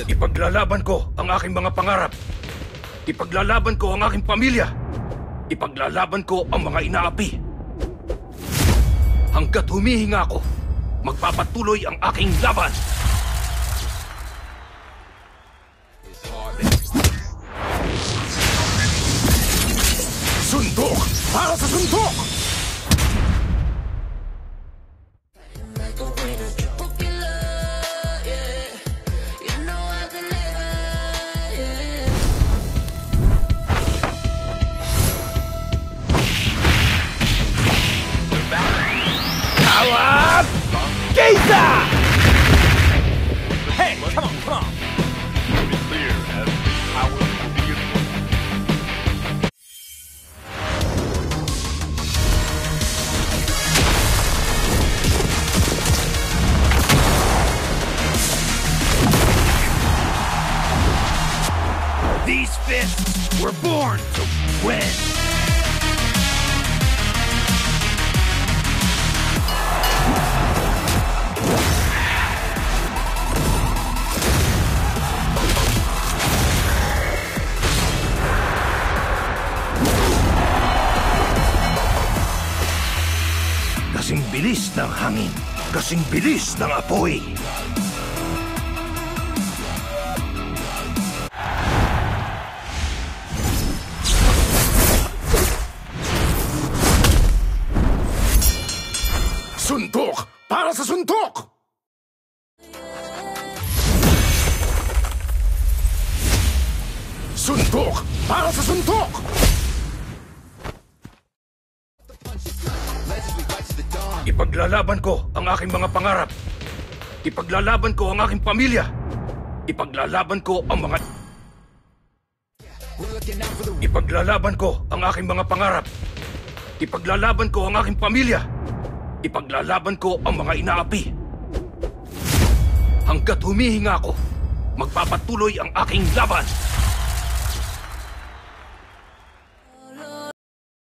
Ipaglalaban ko ang aking mga pangarap. Ipaglalaban ko ang aking pamilya. Ipaglalaban ko ang mga inaapi. Hanggat humihinga ako, magpapatuloy ang aking laban. Suntok para sa suntok! Tawag! Keisa! Hey, come on, come on! Be clear as power will be important. These fists were born to win! Kasing bilis ng hangin, kasing bilis ng apoy. Suntok para sa suntok! Suntok para sa suntok! Ipaglalaban ko ang aking mga pangarap. Ipaglalaban ko ang aking pamilya. Ipaglalaban ko ang mga... Ipaglalaban ko ang aking mga pangarap. Ipaglalaban ko ang aking pamilya. Ipaglalaban ko ang mga inaapi. Hanggat humihinga ako, magpapatuloy ang aking laban.